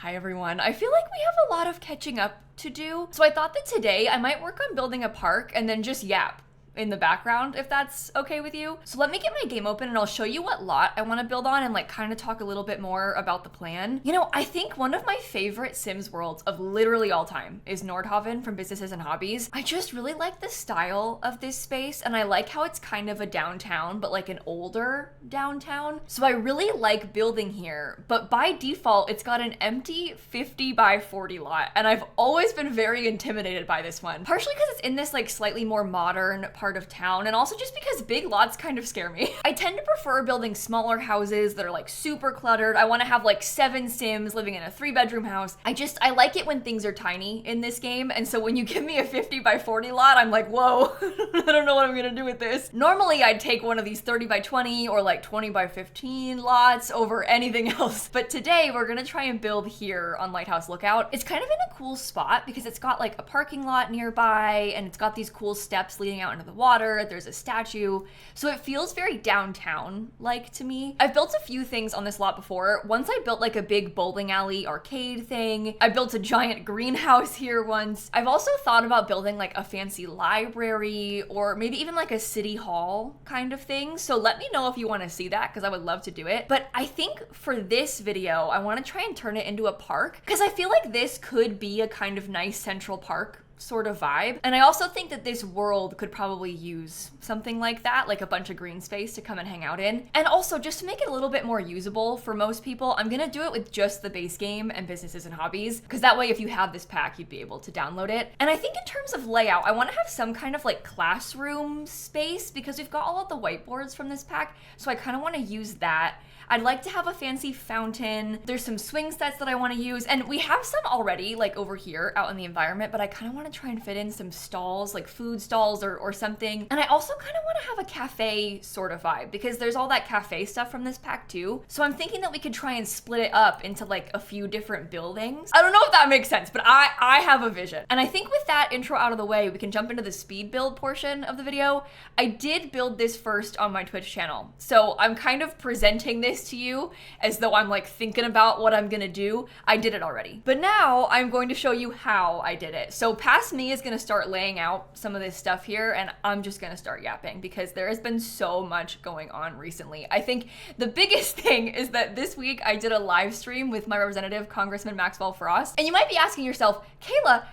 Hi everyone. I feel like we have a lot of catching up to do. So I thought that today I might work on building a park and then just yap in the background, if that's okay with you. So let me get my game open and I'll show you what lot I want to build on and like kind of talk a little bit more about the plan. You know, I think one of my favorite Sims worlds of literally all time is Nordhaven from Businesses and Hobbies. I just really like the style of this space and I like how it's kind of a downtown, but like an older downtown. So I really like building here, but by default, it's got an empty 50 by 40 lot. And I've always been very intimidated by this one, partially because it's in this like slightly more modern part of town, and also just because big lots kind of scare me. I tend to prefer building smaller houses that are like super cluttered. I want to have like 7 Sims living in a 3-bedroom house. I like it when things are tiny in this game, and so when you give me a 50 by 40 lot, I'm like, whoa, I don't know what I'm gonna do with this. Normally I'd take one of these 30 by 20 or like 20 by 15 lots over anything else, but today we're gonna try and build here on Lighthouse Lookout. It's kind of in a cool spot because it's got like a parking lot nearby and it's got these cool steps leading out into the water. There's a statue. So it feels very downtown-like to me. I've built a few things on this lot before. Once I built like a big bowling alley arcade thing. I built a giant greenhouse here once. I've also thought about building like a fancy library or maybe even like a city hall kind of thing. So let me know if you want to see that because I would love to do it. But I think for this video, I want to try and turn it into a park because I feel like this could be a kind of nice central park sort of vibe. And I also think that this world could probably use something like that, like a bunch of green space to come and hang out in. And also just to make it a little bit more usable for most people, I'm gonna do it with just the base game and Businesses and Hobbies, because that way if you have this pack, you'd be able to download it. And I think in terms of layout, I wanna have some kind of like classroom space because we've got all of the whiteboards from this pack. So I kind of wanna use that. I'd like to have a fancy fountain. There's some swing sets that I want to use, and we have some already like over here out in the environment, but I kind of want to try and fit in some stalls, like food stalls or something. And I also kind of want to have a cafe sort of vibe because there's all that cafe stuff from this pack too. So I'm thinking that we could try and split it up into like a few different buildings. I don't know if that makes sense, but I have a vision. And I think with that intro out of the way, we can jump into the speed build portion of the video. I did build this first on my Twitch channel. So I'm kind of presenting this to you as though I'm like thinking about what I'm gonna do. I did it already. But now I'm going to show you how I did it. So past me is gonna start laying out some of this stuff here and I'm just gonna start yapping because there has been so much going on recently. I think the biggest thing is that this week I did a live stream with my representative, Congressman Maxwell Frost. And you might be asking yourself, Kayla,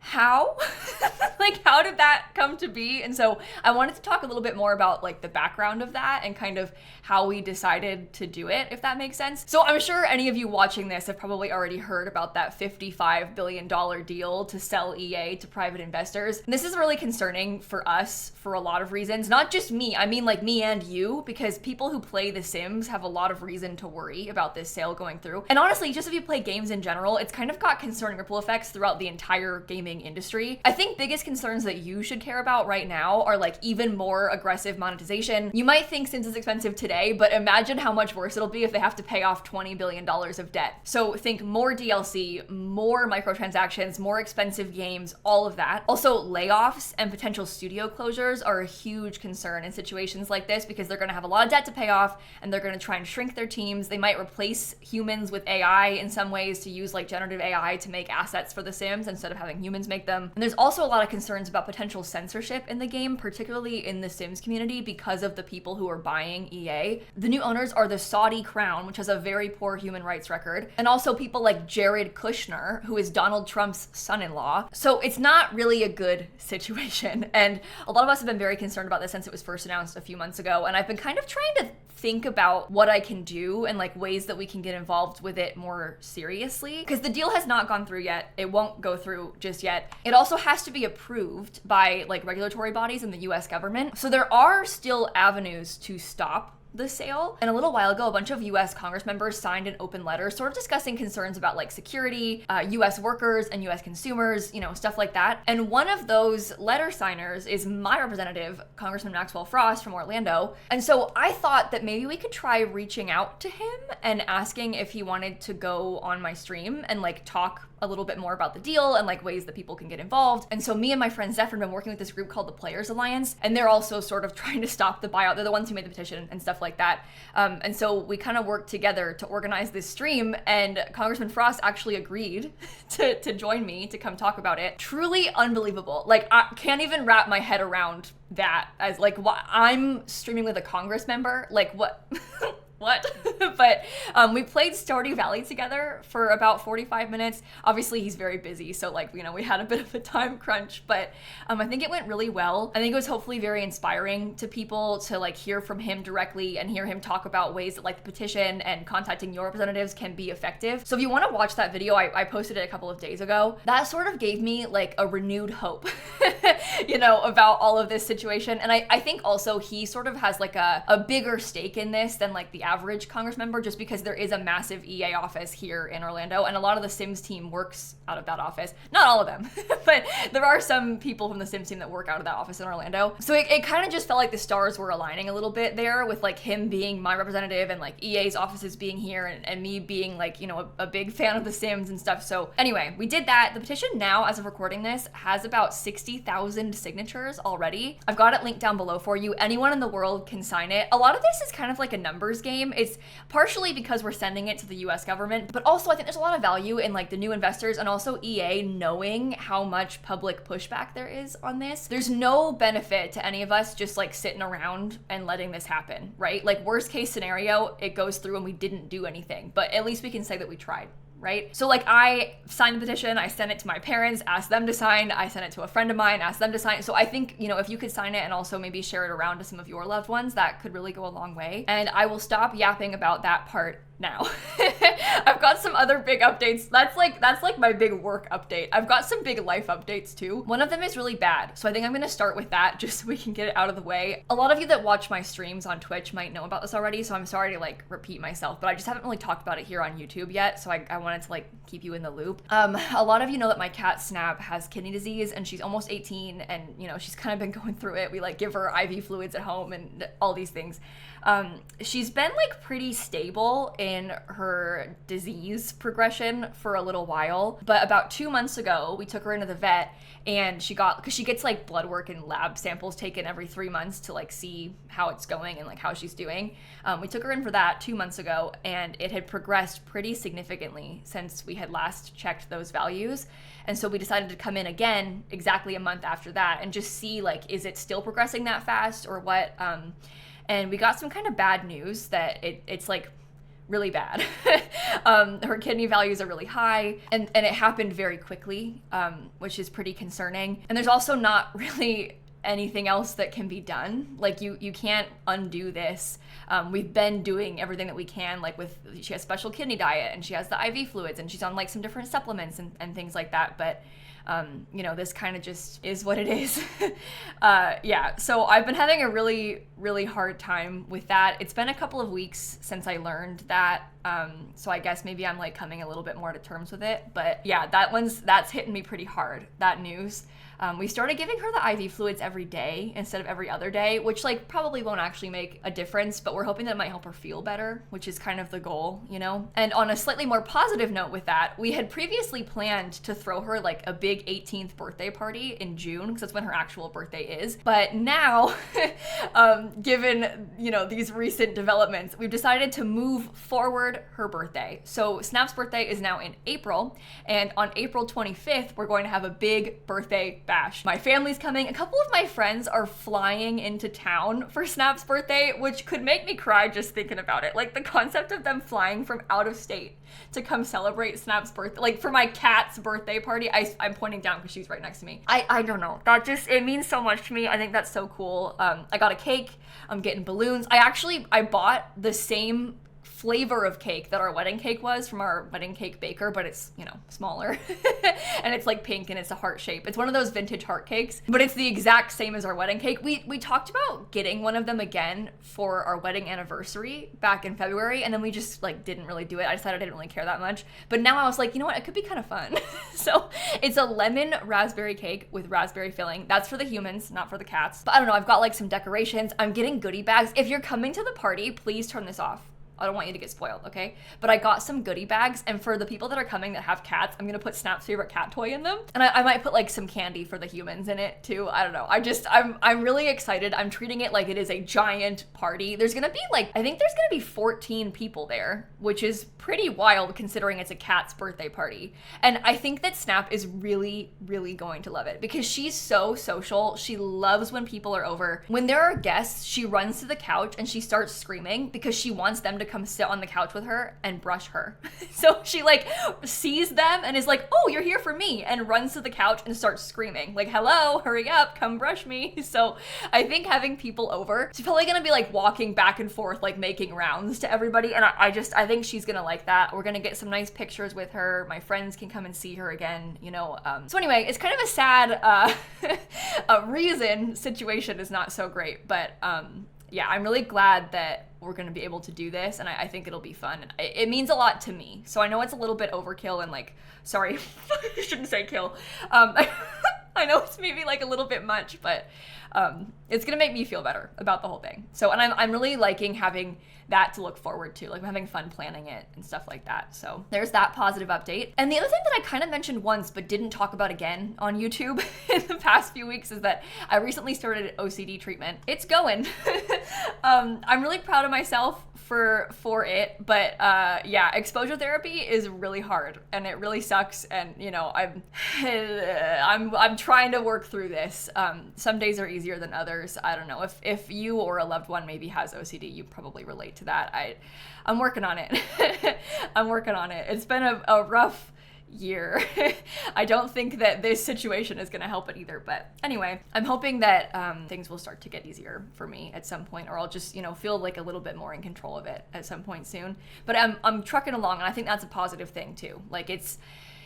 how? Like, how did that come to be? And so I wanted to talk a little bit more about like the background of that and kind of how we decided to do it, if that makes sense. So I'm sure any of you watching this have probably already heard about that $55 billion deal to sell EA to private investors. And this is really concerning for us for a lot of reasons, not just me. I mean like me and you, because people who play The Sims have a lot of reason to worry about this sale going through. And honestly, just if you play games in general, it's kind of got concerning ripple effects throughout the entire gaming industry. I think biggest concerns that you should care about right now are like even more aggressive monetization. You might think Sims is expensive today, but imagine how much worse it'll be if they have to pay off $20 billion of debt. So think more DLC, more microtransactions, more expensive games, all of that. Also, layoffs and potential studio closures are a huge concern in situations like this because they're gonna have a lot of debt to pay off and they're gonna try and shrink their teams. They might replace humans with AI in some ways to use like generative AI to make assets for The Sims instead of having humans make them. And there's also a lot of concerns about potential censorship in the game, particularly in the Sims community because of the people who are buying EA. The new owners are the Saudi Crown, which has a very poor human rights record, and also people like Jared Kushner, who is Donald Trump's son-in-law. So it's not really a good situation. And a lot of us have been very concerned about this since it was first announced a few months ago. And I've been kind of trying to think about what I can do and like ways that we can get involved with it more seriously. Because the deal has not gone through yet. It won't go through just yet. It also has to be approved by like regulatory bodies in the US government. So there are still avenues to stop the sale. And a little while ago, a bunch of US Congress members signed an open letter sort of discussing concerns about like security, US workers and US consumers, you know, stuff like that. And one of those letter signers is my representative, Congressman Maxwell Frost from Orlando. And so I thought that maybe we could try reaching out to him and asking if he wanted to go on my stream and like talk a little bit more about the deal and like ways that people can get involved. And so me and my friend Zephyr have been working with this group called the Players Alliance, and they're also sort of trying to stop the buyout. They're the ones who made the petition and stuff stuff like that. And so we kind of worked together to organize this stream, and Congressman Frost actually agreed to join me to come talk about it. Truly unbelievable. Like, I can't even wrap my head around that, as like, what, I'm streaming with a Congress member, like what? What? But we played Stardew Valley together for about 45 minutes. Obviously, he's very busy, so like, you know, we had a bit of a time crunch, but I think it went really well. I think it was hopefully very inspiring to people to like hear from him directly and hear him talk about ways that like the petition and contacting your representatives can be effective. So if you want to watch that video, I posted it a couple of days ago. That sort of gave me like a renewed hope, you know, about all of this situation. And I think also he sort of has like a bigger stake in this than like the average Congress member, just because there is a massive EA office here in Orlando, and a lot of the Sims team works out of that office. Not all of them, but there are some people from the Sims team that work out of that office in Orlando. So it kind of just felt like the stars were aligning a little bit there, with like him being my representative and like EA's offices being here, and me being like, you know, a big fan of the Sims and stuff. So anyway, we did that. The petition now, as of recording this, has about 60,000 signatures already. I've got it linked down below for you. Anyone in the world can sign it. A lot of this is kind of like a numbers game. It's partially because we're sending it to the US government, but also I think there's a lot of value in like the new investors and also EA knowing how much public pushback there is on this. There's no benefit to any of us just like sitting around and letting this happen, right? Like, worst case scenario, it goes through and we didn't do anything, but at least we can say that we tried. Right? So like, I signed the petition, I sent it to my parents, asked them to sign, I sent it to a friend of mine, asked them to sign. So I think, you know, if you could sign it and also maybe share it around to some of your loved ones, that could really go a long way. And I will stop yapping about that part now. I've got some other big updates. That's like my big work update. I've got some big life updates too. One of them is really bad, so I think I'm gonna start with that just so we can get it out of the way. A lot of you that watch my streams on Twitch might know about this already, so I'm sorry to like repeat myself, but I just haven't really talked about it here on YouTube yet, so I wanted to like keep you in the loop. A lot of you know that my cat Snap has kidney disease, and she's almost 18, and you know, she's kind of been going through it. We like give her IV fluids at home and all these things. She's been like pretty stable in her disease progression for a little while, but about 2 months ago we took her into the vet, and because she gets like blood work and lab samples taken every 3 months to like see how it's going and like how she's doing. We took her in for that 2 months ago, and it had progressed pretty significantly since we had last checked those values. And so we decided to come in again exactly a month after that and just see like, is it still progressing that fast or what? And we got some kind of bad news that it's like really bad. Her kidney values are really high, and it happened very quickly, which is pretty concerning. And there's also not really anything else that can be done. Like, you can't undo this. We've been doing everything that we can, like she has special kidney diet, and she has the IV fluids, and she's on like some different supplements and things like that. But you know, this kind of just is what it is. Yeah, so I've been having a really, really hard time with that. It's been a couple of weeks since I learned that, so I guess maybe I'm like coming a little bit more to terms with it. But yeah, that's hitting me pretty hard, that news. We started giving her the IV fluids every day instead of every other day, which like probably won't actually make a difference, but we're hoping that it might help her feel better, which is kind of the goal, you know? And on a slightly more positive note with that, we had previously planned to throw her like a big 18th birthday party in June, because that's when her actual birthday is. But now, given, you know, these recent developments, we've decided to move forward her birthday. So Snap's birthday is now in April, and on April 25th, we're going to have a big birthday bash. My family's coming. A couple of my friends are flying into town for Snap's birthday, which could make me cry just thinking about it. Like, the concept of them flying from out of state to come celebrate Snap's birthday, like for my cat's birthday party. I'm pointing down because she's right next to me. I don't know. It means so much to me. I think that's so cool. I got a cake. I'm getting balloons. I bought the same flavor of cake that our wedding cake was from our wedding cake baker, but it's, you know, smaller and it's like pink and it's a heart shape. It's one of those vintage heart cakes, but it's the exact same as our wedding cake. We talked about getting one of them again for our wedding anniversary back in February, and then we just like didn't really do it. I decided I didn't really care that much, but now I was like, you know what, it could be kind of fun. So it's a lemon raspberry cake with raspberry filling. That's for the humans, not for the cats. But I don't know, I've got like some decorations. I'm getting goodie bags. If you're coming to the party, please turn this off. I don't want you to get spoiled, okay? But I got some goodie bags, and for the people that are coming that have cats, I'm gonna put Snap's favorite cat toy in them. And I might put like some candy for the humans in it too. I don't know. I'm really excited. I'm treating it like it is a giant party. There's gonna be like, I think there's gonna be 14 people there, which is pretty wild considering it's a cat's birthday party. And I think that Snap is really, really going to love it because she's so social. She loves when people are over. When there are guests, she runs to the couch and she starts screaming because she wants them to come sit on the couch with her and brush her. So she like sees them and is like, oh, you're here for me, and runs to the couch and starts screaming like, hello, hurry up, come brush me. So I think having people over, she's probably gonna be like walking back and forth, like making rounds to everybody. And I think she's gonna like that. We're gonna get some nice pictures with her. My friends can come and see her again, you know. So anyway, it's kind of a sad reason. Situation is not so great, but yeah, I'm really glad that we're going to be able to do this, and I think it'll be fun. It means a lot to me. So I know it's a little bit overkill and like, sorry, I shouldn't say kill. I know it's maybe like a little bit much, but it's going to make me feel better about the whole thing. So, and I'm really liking having that to look forward to. Like I'm having fun planning it and stuff like that. So there's that positive update. And the other thing that I kind of mentioned once but didn't talk about again on YouTube in the past few weeks is that I recently started OCD treatment. It's going. I'm really proud of myself for it, but yeah, exposure therapy is really hard and it really sucks, and you know, I'm trying to work through this. Some days are easier than others. I don't know if you or a loved one maybe has OCD, you probably relate to that. I'm working on it. I'm working on it. It's been a rough year. I don't think that this situation is going to help it either, but anyway, I'm hoping that things will start to get easier for me at some point, or I'll just, you know, feel like a little bit more in control of it at some point soon. But I'm trucking along, and I think that's a positive thing too. Like it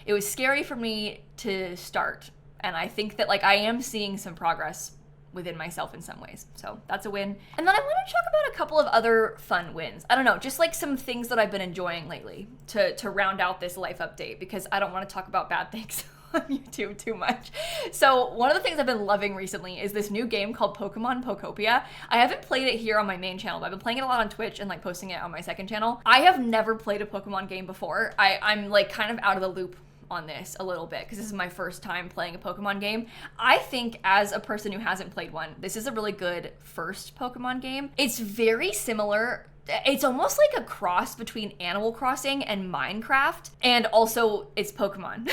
was scary for me to start, and I think that like I am seeing some progress within myself in some ways. So that's a win. And then I want to talk about a couple of other fun wins. I don't know, just like some things that I've been enjoying lately to round out this life update, because I don't want to talk about bad things on YouTube too much. So one of the things I've been loving recently is this new game called Pokemon Pokopia. I haven't played it here on my main channel, but I've been playing it a lot on Twitch and like posting it on my second channel. I have never played a Pokemon game before. I'm like kind of out of the loop on this a little bit because this is my first time playing a Pokemon game. I think as a person who hasn't played one, this is a really good first Pokemon game. It's very similar. It's almost like a cross between Animal Crossing and Minecraft, and also it's Pokemon.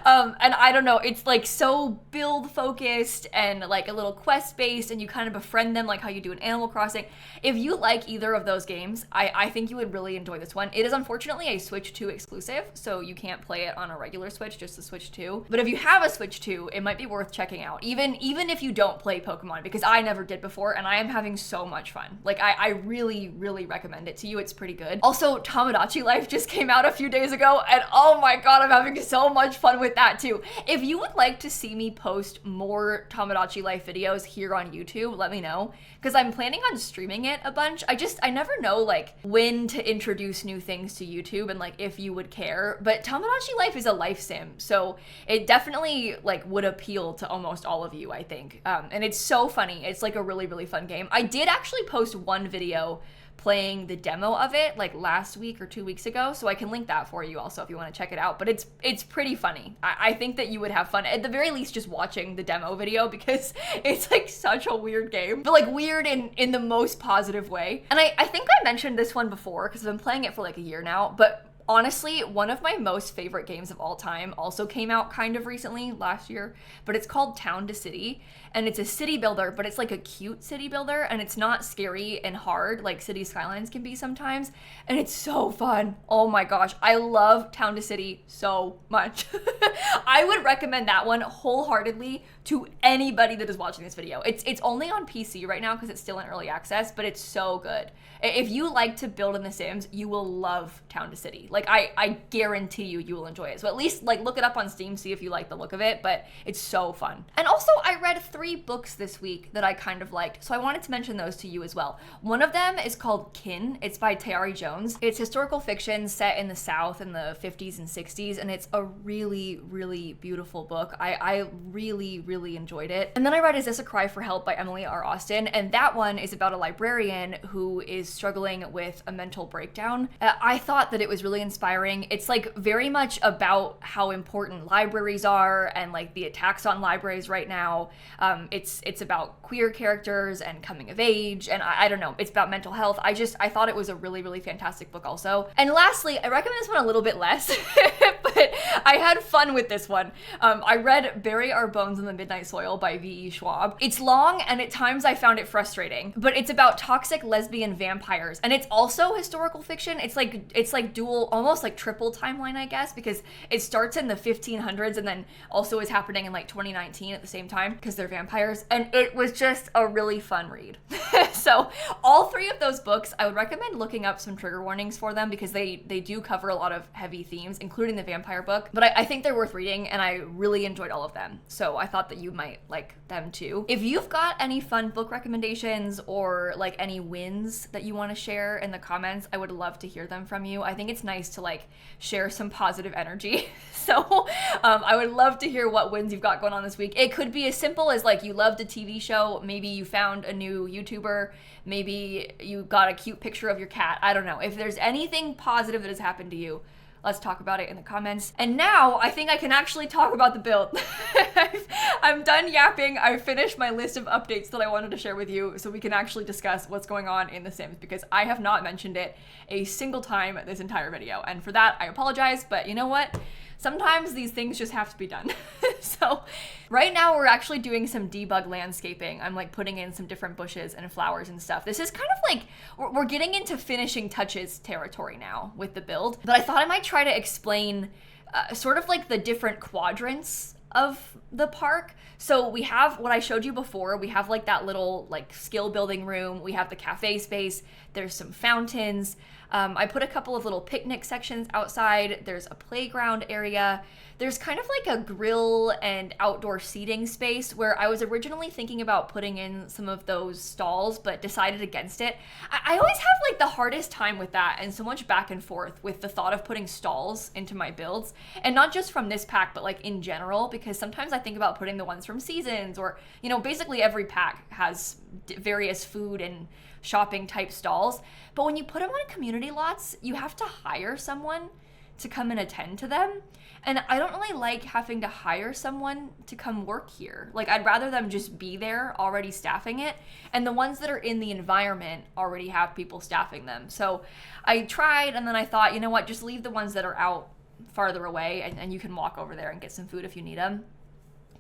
And I don't know, it's like so build focused and like a little quest based, and you kind of befriend them like how you do in Animal Crossing. If you like either of those games, I think you would really enjoy this one. It is unfortunately a Switch 2 exclusive, so you can't play it on a regular Switch, just the Switch 2. But if you have a Switch 2, it might be worth checking out, even if you don't play Pokemon, because I never did before, and I am having so much fun. Like I really recommend it to you. It's pretty good. Also, Tomodachi Life just came out a few days ago, and oh my god, I'm having so much fun with that too. If you would like to see me post more Tomodachi Life videos here on YouTube, let me know, because I'm planning on streaming it a bunch. I never know like when to introduce new things to YouTube and like if you would care, but Tomodachi Life is a life sim, so it definitely like would appeal to almost all of you, I think. And it's so funny. It's like a really fun game. I did actually post one video playing the demo of it like last week or 2 weeks ago, so I can link that for you also if you want to check it out. But it's pretty funny. I think that you would have fun, at the very least, just watching the demo video, because it's like such a weird game, but like weird in the most positive way. And I think I mentioned this one before because I've been playing it for like a year now, but honestly, one of my most favorite games of all time also came out kind of recently, last year, but it's called Town to City, and it's a city builder, but it's like a cute city builder, and it's not scary and hard like City Skylines can be sometimes, and it's so fun. Oh my gosh, I love Town to City so much. I would recommend that one wholeheartedly to anybody that is watching this video. It's only on PC right now because it's still in early access, but it's so good. If you like to build in The Sims, you will love Town to City. Like, Like I guarantee you will enjoy it. So at least like look it up on Steam, see if you like the look of it, but it's so fun. And also I read 3 books this week that I kind of liked, so I wanted to mention those to you as well. One of them is called Kin. It's by Tayari Jones. It's historical fiction set in the South in the 50s and 60s, and it's a really, really beautiful book. I really, really enjoyed it. And then I read Is This a Cry for Help by Emily R. Austin, and that one is about a librarian who is struggling with a mental breakdown. I thought that it was really inspiring. It's like very much about how important libraries are and like the attacks on libraries right now. It's about queer characters and coming of age, and I don't know, it's about mental health. I thought it was a really, really fantastic book also. And lastly, I recommend this one a little bit less, but I had fun with this one. I read Bury Our Bones in the Midnight Soil by V.E. Schwab. It's long, and at times I found it frustrating, but it's about toxic lesbian vampires, and it's also historical fiction. It's like dual, almost like triple timeline, I guess, because it starts in the 1500s and then also is happening in like 2019 at the same time because they're vampires, and it was just a really fun read. So all 3 of those books, I would recommend looking up some trigger warnings for them because they do cover a lot of heavy themes, including the vampire book, but I think they're worth reading, and I really enjoyed all of them. So I thought that you might like them too. If you've got any fun book recommendations or like any wins that you want to share in the comments, I would love to hear them from you. I think it's nice to like share some positive energy. So I would love to hear what wins you've got going on this week. It could be as simple as like you loved a TV show, maybe you found a new YouTuber, maybe you got a cute picture of your cat. I don't know. If there's anything positive that has happened to you, let's talk about it in the comments. And now I think I can actually talk about the build. I'm done yapping. I've finished my list of updates that I wanted to share with you so we can actually discuss what's going on in The Sims, because I have not mentioned it a single time this entire video. And for that, I apologize, but you know what? Sometimes these things just have to be done. So right now we're actually doing some debug landscaping. I'm like putting in some different bushes and flowers and stuff. This is kind of like, we're getting into finishing touches territory now with the build, but I thought I might try to explain sort of like the different quadrants of the park. So we have what I showed you before. We have like that little like skill building room. We have the cafe space. There's some fountains. I put a couple of little picnic sections outside. There's a playground area. There's kind of like a grill and outdoor seating space where I was originally thinking about putting in some of those stalls, but decided against it. I always have like the hardest time with that and so much back and forth with the thought of putting stalls into my builds. And not just from this pack, but like in general, because sometimes I think about putting the ones from Seasons or, you know, basically every pack has various food and shopping type stalls. But when you put them on community lots, you have to hire someone to come and attend to them. And I don't really like having to hire someone to come work here. Like, I'd rather them just be there already staffing it. And the ones that are in the environment already have people staffing them. So I tried, and then I thought, you know what, just leave the ones that are out farther away, and you can walk over there and get some food if you need them.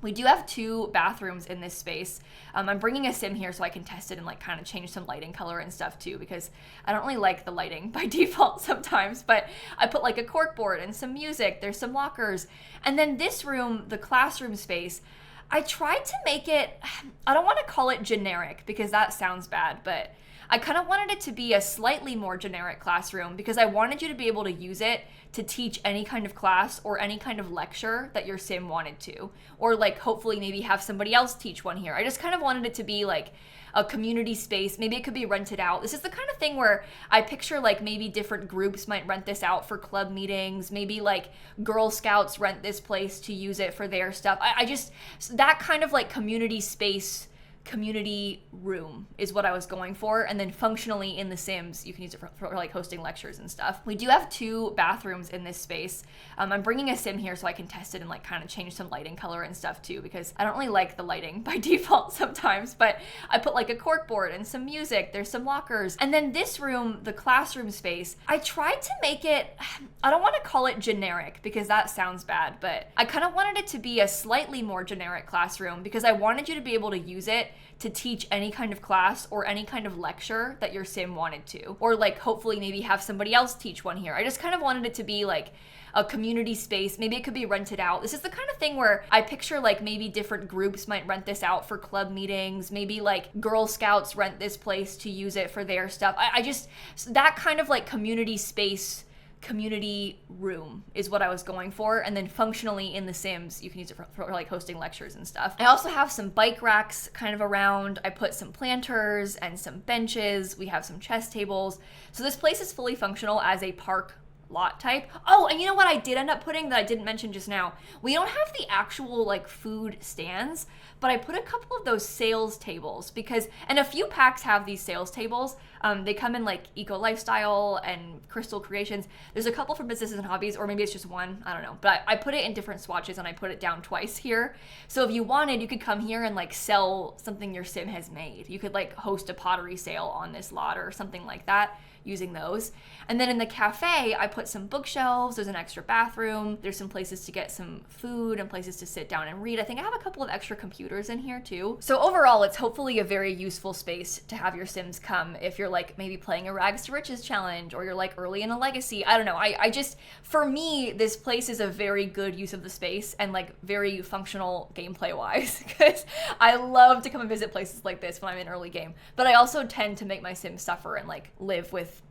We do have 2 bathrooms in this space. I'm bringing a sim here so I can test it and like kind of change some lighting color and stuff too, because I don't really like the lighting by default sometimes, but I put like a cork board and some music. There's some lockers. And then this room, the classroom space, I tried to make it, I don't want to call it generic because that sounds bad, but I kind of wanted it to be a slightly more generic classroom because I wanted you to be able to use it to teach any kind of class or any kind of lecture that your sim wanted to, or like hopefully maybe have somebody else teach one here. I just kind of wanted it to be like a community space. Maybe it could be rented out. This is the kind of thing where I picture like maybe different groups might rent this out for club meetings. Maybe like Girl Scouts rent this place to use it for their stuff. I just, that kind of like community space, community room is what I was going for. And then functionally in The Sims, you can use it for like hosting lectures and stuff. We do have 2 bathrooms in this space. I'm bringing a sim here so I can test it and like kind of change some lighting color and stuff too, because I don't really like the lighting by default sometimes, but I put like a cork board and some music. There's some lockers. And then this room, the classroom space, I tried to make it, I don't want to call it generic because that sounds bad, but I kind of wanted it to be a slightly more generic classroom because I wanted you to be able to use it to teach any kind of class or any kind of lecture that your sim wanted to, or like hopefully maybe have somebody else teach one here. I just kind of wanted it to be like a community space. Maybe it could be rented out. This is the kind of thing where I picture like maybe different groups might rent this out for club meetings. Maybe like Girl Scouts rent this place to use it for their stuff. I just, that kind of like community space, community room is what I was going for, and then functionally in The Sims you can use it for like hosting lectures and stuff. I also have some bike racks kind of around. I put some planters and some benches. We have some chess tables. So this place is fully functional as a park lot type. Oh, and you know what I did end up putting that I didn't mention just now? We don't have the actual like food stands, but I put a couple of those sales tables because, and a few packs have these sales tables. They come in like Eco Lifestyle and Crystal Creations. There's a couple for businesses and hobbies, or maybe it's just one, I don't know. But I put it in different swatches and I put it down twice here. So if you wanted, you could come here and like sell something your sim has made. You could like host a pottery sale on this lot or something like that using those. And then in the cafe, I put some bookshelves. There's an extra bathroom. There's some places to get some food and places to sit down and read. I think I have a couple of extra computers in here too. So overall, it's hopefully a very useful space to have your Sims come if you're like maybe playing a Rags to Riches challenge, or you're like early in a legacy. I don't know. I just, for me, this place is a very good use of the space and like very functional gameplay wise, because I love to come and visit places like this when I'm in early game. But I also tend to make my Sims suffer and like live with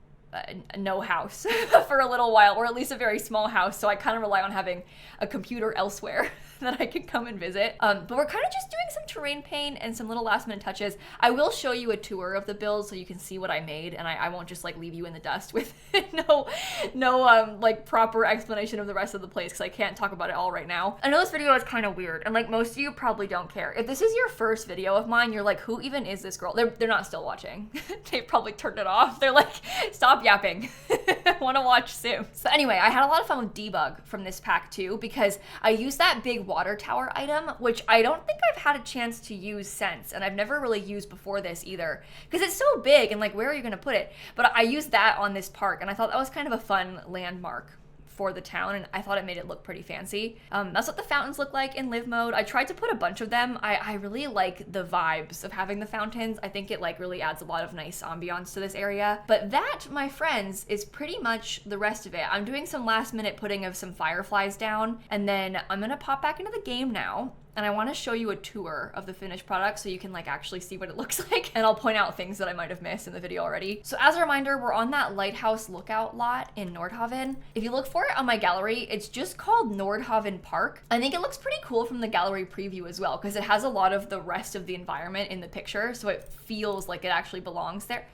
no house for a little while, or at least a very small house, so I kind of rely on having a computer elsewhere that I can come and visit. But we're kind of just doing some terrain paint and some little last minute touches. I will show you a tour of the build so you can see what I made, and I won't just like leave you in the dust with no like proper explanation of the rest of the place, because I can't talk about it all right now. I know this video is kind of weird, and like most of you probably don't care. If this is your first video of mine, you're like, who even is this girl? They're not still watching. They probably turned it off. They're like, stop yapping. I want to watch Sims. So anyway, I had a lot of fun with debug from this pack too, because I used that big water tower item, which I don't think I've had a chance to use since, and I've never really used before this either, because it's so big and like, where are you going to put it? But I used that on this park, and I thought that was kind of a fun landmark for the town, and I thought it made it look pretty fancy. That's what the fountains look like in live mode. I tried to put a bunch of them. I really like the vibes of having the fountains. I think it like really adds a lot of nice ambiance to this area. But that, my friends, is pretty much the rest of it. I'm doing some last minute putting of some fireflies down, and then I'm gonna pop back into the game now. And I want to show you a tour of the finished product so you can like actually see what it looks like. And I'll point out things that I might have missed in the video already. So as a reminder, we're on that lighthouse lookout lot in Nordhaven. If you look for it on my gallery, it's just called Nordhaven Park. I think it looks pretty cool from the gallery preview as well, because it has a lot of the rest of the environment in the picture. So it feels like it actually belongs there.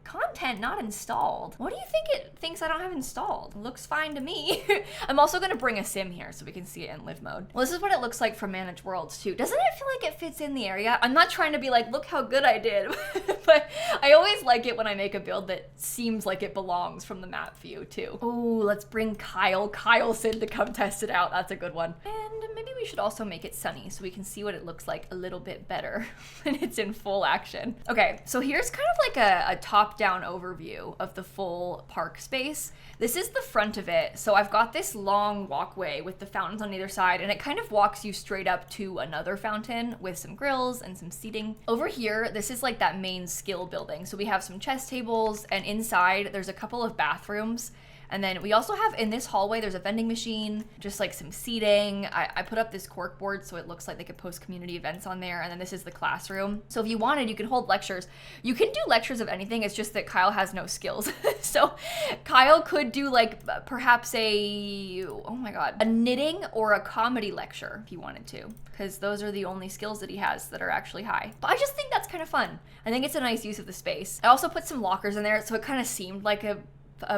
Content not installed. What do you think it thinks I don't have installed? Looks fine to me. I'm also gonna bring a sim here so we can see it in live mode. Well, this is what it looks like from Managed Worlds too. Doesn't it feel like it fits in the area? I'm not trying to be like, look how good I did, but I always like it when I make a build that seems like it belongs from the map view too. Oh, let's bring Kyleson to come test it out. That's a good one. And maybe we should also make it sunny so we can see what it looks like a little bit better when it's in full action. Okay, so here's kind of like a top-down overview of the full park space. This is the front of it. So I've got this long walkway with the fountains on either side, and it kind of walks you straight up to another fountain with some grills and some seating. Over here, this is like that main skill building. So we have some chess tables, and inside there's a couple of bathrooms. And then we also have in this hallway, there's a vending machine, just like some seating. I put up this cork board so it looks like they could post community events on there. And then this is the classroom. So if you wanted, you can hold lectures. You can do lectures of anything. It's just that Kyle has no skills. So Kyle could do like perhaps a knitting or a comedy lecture if he wanted to, because those are the only skills that he has that are actually high. But I just think that's kind of fun. I think it's a nice use of the space. I also put some lockers in there, so it kind of seemed like a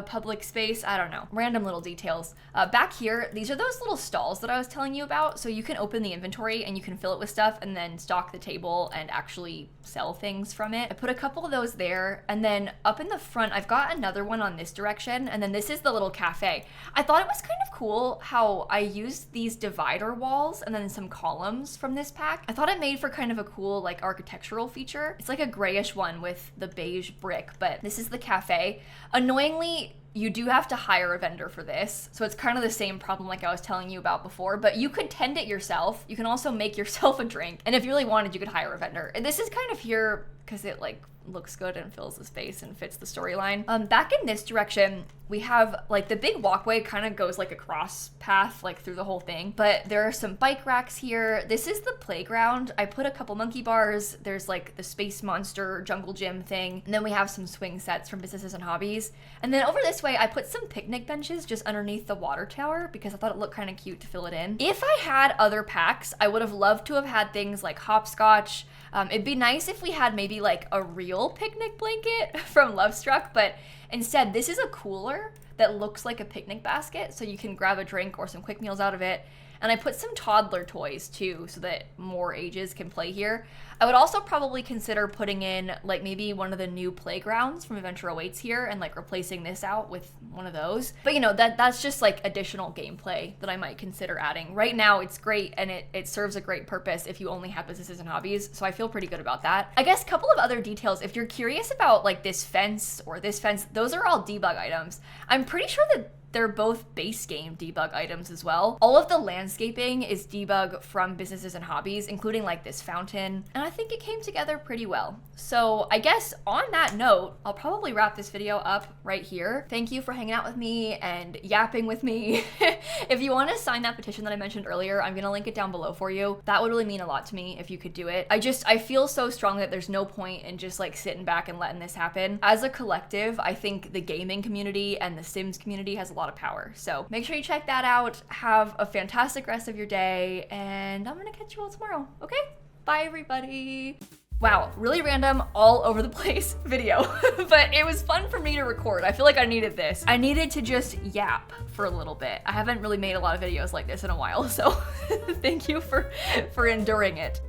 public space. I don't know. Random little details. Back here, these are those little stalls that I was telling you about. So you can open the inventory and you can fill it with stuff and then stock the table and actually sell things from it. I put a couple of those there. And then up in the front, I've got another one on this direction. And then this is the little cafe. I thought it was kind of cool how I used these divider walls and then some columns from this pack. I thought it made for kind of a cool like architectural feature. It's like a grayish one with the beige brick, but this is the cafe. Annoyingly, you do have to hire a vendor for this. So it's kind of the same problem like I was telling you about before, but you could tend it yourself. You can also make yourself a drink. And if you really wanted, you could hire a vendor. And this is kind of here because it like looks good and fills the space and fits the storyline. Back in this direction, We have like the big walkway kind of goes like a cross path like through the whole thing, but there are some bike racks here. This is the playground. I put a couple monkey bars. There's like the Space Monster jungle gym thing. And then we have some swing sets from Businesses and Hobbies. And then over this way, I put some picnic benches just underneath the water tower because I thought it looked kind of cute to fill it in. If I had other packs, I would have loved to have had things like hopscotch. It'd be nice if we had maybe like a real picnic blanket from Lovestruck, but instead this is a cooler that looks like a picnic basket, so you can grab a drink or some quick meals out of it. And I put some toddler toys too, so that more ages can play here. I would also probably consider putting in like maybe one of the new playgrounds from Adventure Awaits here and like replacing this out with one of those. But you know, that's just like additional gameplay that I might consider adding. Right now it's great and it serves a great purpose if you only have Businesses and Hobbies, so I feel pretty good about that. I guess a couple of other details, if you're curious about like this fence or this fence, those are all debug items. I'm pretty sure that they're both base game debug items as well. All of the landscaping is debug from Businesses and Hobbies, including like this fountain, and I think it came together pretty well. So I guess on that note, I'll probably wrap this video up right here. Thank you for hanging out with me and yapping with me. If you want to sign that petition that I mentioned earlier, I'm gonna link it down below for you. That would really mean a lot to me if you could do it. I feel so strong that there's no point in just like sitting back and letting this happen. As a collective, I think the gaming community and the Sims community has a lot of power. So make sure you check that out. Have a fantastic rest of your day, and I'm gonna catch you all tomorrow. Okay? Bye, everybody. Wow, really random, all over the place video, but it was fun for me to record. I feel like I needed this. I needed to just yap for a little bit. I haven't really made a lot of videos like this in a while, so thank you for enduring it.